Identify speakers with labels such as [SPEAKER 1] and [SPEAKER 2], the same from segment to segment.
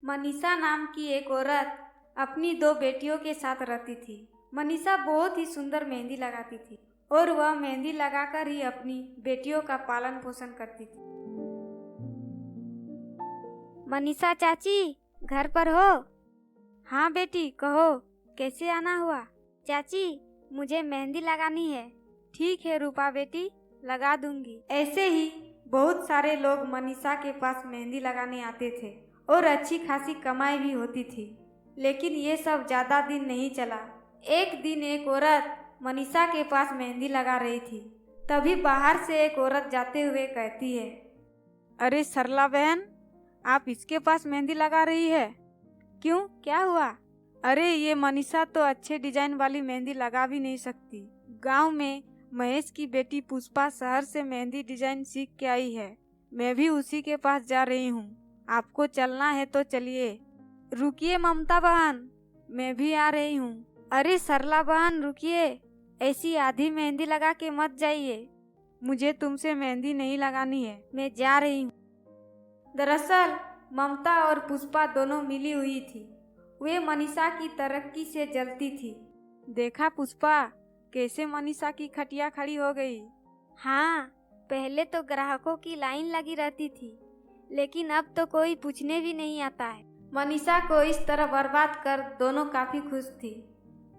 [SPEAKER 1] मनीषा नाम की एक औरत अपनी दो बेटियों के साथ रहती थी। मनीषा बहुत ही सुंदर मेहंदी लगाती थी और वह मेहंदी लगाकर ही अपनी बेटियों का पालन पोषण करती थी। मनीषा चाची, घर पर हो? हाँ बेटी, कहो कैसे आना हुआ? चाची, मुझे मेहंदी लगानी है। ठीक है रूपा बेटी, लगा दूंगी। ऐसे ही बहुत सारे लोग मनीषा के पास मेहंदी लगाने आते थे और अच्छी खासी कमाई भी होती थी। लेकिन ये सब ज़्यादा दिन नहीं चला। एक दिन एक औरत मनीषा के पास मेहंदी लगा रही थी। तभी बाहर से एक औरत जाते हुए कहती है,
[SPEAKER 2] अरे सरला बहन, आप इसके पास मेहंदी लगा रही है?
[SPEAKER 1] क्यों, क्या हुआ?
[SPEAKER 2] अरे ये मनीषा तो अच्छे डिजाइन वाली मेहंदी लगा भी नहीं सकती। गांव में महेश की बेटी पुष्पा शहर से मेहंदी डिजाइन सीख के आई है। मैं भी उसी के पास जा रही हूँ। आपको चलना है तो चलिए।
[SPEAKER 1] रुकिए ममता बहन, मैं भी आ रही हूँ। अरे सरला बहन रुकिए, ऐसी आधी मेहंदी लगा के मत जाइए।
[SPEAKER 2] मुझे तुमसे मेहंदी नहीं लगानी है,
[SPEAKER 1] मैं जा रही हूँ। दरअसल ममता और पुष्पा दोनों मिली हुई थी। वे मनीषा की तरक्की से जलती थी।
[SPEAKER 2] देखा पुष्पा, कैसे मनीषा की खटिया खड़ी हो गई।
[SPEAKER 1] हाँ, पहले तो ग्राहकों की लाइन लगी रहती थी, लेकिन अब तो कोई पूछने भी नहीं आता है। मनीषा को इस तरह बर्बाद कर दोनों काफी खुश थी।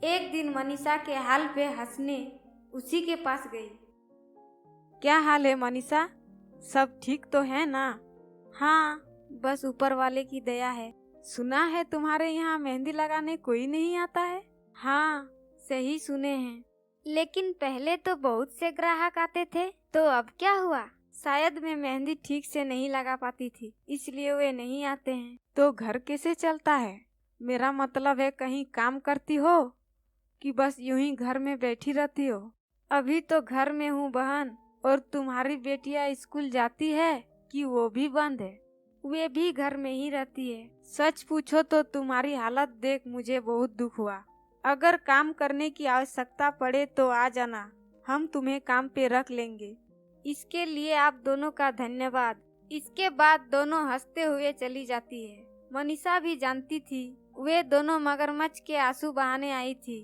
[SPEAKER 1] एक दिन मनीषा के हाल पे हंसने उसी के पास गई।
[SPEAKER 2] क्या हाल है मनीषा, सब ठीक तो है ना?
[SPEAKER 1] हाँ, बस ऊपर वाले की दया है।
[SPEAKER 2] सुना है तुम्हारे यहाँ मेहंदी लगाने कोई नहीं आता है?
[SPEAKER 1] हाँ, सही सुने हैं, लेकिन पहले तो बहुत से ग्राहक आते थे। तो अब क्या हुआ? शायद मैं मेहंदी ठीक से नहीं लगा पाती थी, इसलिए वे नहीं आते हैं।
[SPEAKER 2] तो घर कैसे चलता है? मेरा मतलब है कहीं काम करती हो कि बस यूं ही घर में बैठी रहती हो?
[SPEAKER 1] अभी तो घर में हूँ बहन।
[SPEAKER 2] और तुम्हारी बेटियां स्कूल जाती है कि वो भी बंद है?
[SPEAKER 1] वे भी घर में ही रहती है।
[SPEAKER 2] सच पूछो तो तुम्हारी हालत देख मुझे बहुत दुख हुआ। अगर काम करने की आवश्यकता पड़े तो आ जाना, हम तुम्हें काम पे रख लेंगे।
[SPEAKER 1] इसके लिए आप दोनों का धन्यवाद। इसके बाद दोनों हंसते हुए चली जाती है। मनीषा भी जानती थी वे दोनों मगरमच्छ के आंसू बहाने आई थी।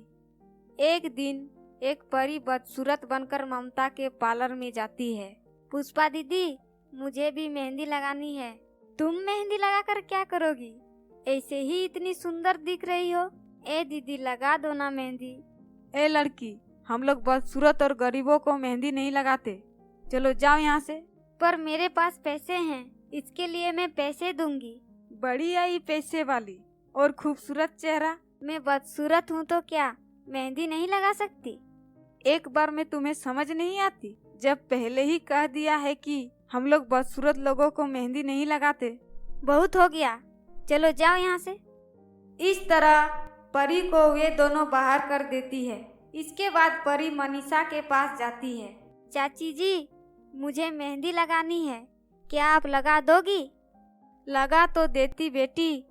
[SPEAKER 1] एक दिन एक परी बदसूरत बनकर ममता के पार्लर में जाती है। पुष्पा दीदी, मुझे भी मेहंदी लगानी है। तुम मेहंदी लगाकर क्या करोगी? ऐसे ही इतनी सुंदर दिख रही हो। ए दीदी, लगा दो ना मेहंदी।
[SPEAKER 2] ए लड़की, हम लोग बदसूरत और गरीबों को मेहंदी नहीं लगाते। चलो जाओ यहाँ से।
[SPEAKER 1] पर मेरे पास पैसे हैं, इसके लिए मैं पैसे दूंगी।
[SPEAKER 2] बड़ी आई पैसे वाली और खूबसूरत चेहरा।
[SPEAKER 1] मैं बदसूरत हूँ तो क्या मेहंदी नहीं लगा सकती?
[SPEAKER 2] एक बार में तुम्हें समझ नहीं आती? जब पहले ही कह दिया है कि हम लोग बदसूरत लोगों को मेहंदी नहीं लगाते।
[SPEAKER 1] बहुत हो गया, चलो जाओ यहाँ से। इस तरह परी को वे दोनों बाहर कर देती है। इसके बाद परी मनीषा के पास जाती है। चाची जी, मुझे मेहंदी लगानी है, क्या आप लगा दोगी?
[SPEAKER 2] लगा तो देती बेटी,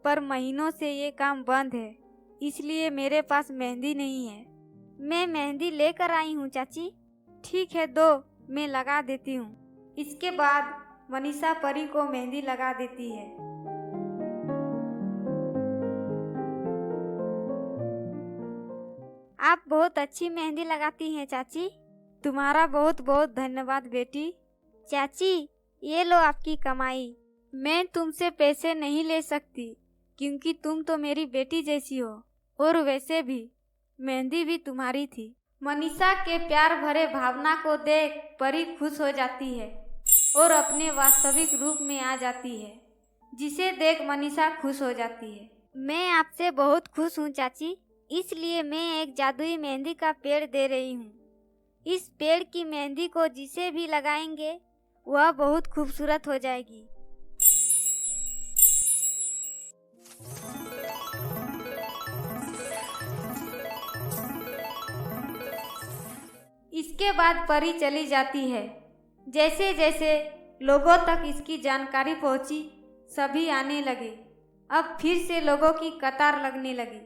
[SPEAKER 2] पर महीनों से ये काम बंद है, इसलिए मेरे पास मेहंदी नहीं है।
[SPEAKER 1] मैं मेहंदी लेकर आई हूँ चाची। ठीक है, दो, मैं लगा देती हूँ। इसके बाद मनीषा परी को मेहंदी लगा देती है। आप बहुत अच्छी मेहंदी लगाती हैं चाची।
[SPEAKER 2] तुम्हारा बहुत बहुत धन्यवाद बेटी।
[SPEAKER 1] चाची, ये लो आपकी कमाई।
[SPEAKER 2] मैं तुमसे पैसे नहीं ले सकती क्योंकि तुम तो मेरी बेटी जैसी हो, और वैसे भी मेहंदी भी तुम्हारी थी।
[SPEAKER 1] मनीषा के प्यार भरे भावना को देख परी खुश हो जाती है और अपने वास्तविक रूप में आ जाती है, जिसे देख मनीषा खुश हो जाती है। मैं आपसे बहुत खुश हूँ चाची, इसलिए मैं एक जादुई मेहंदी का पेड़ दे रही हूँ। इस पेड़ की मेहंदी को जिसे भी लगाएंगे वह बहुत खूबसूरत हो जाएगी। इसके बाद परी चली जाती है। जैसे जैसे लोगों तक इसकी जानकारी पहुंची, सभी आने लगे। अब फिर से लोगों की कतार लगने लगी।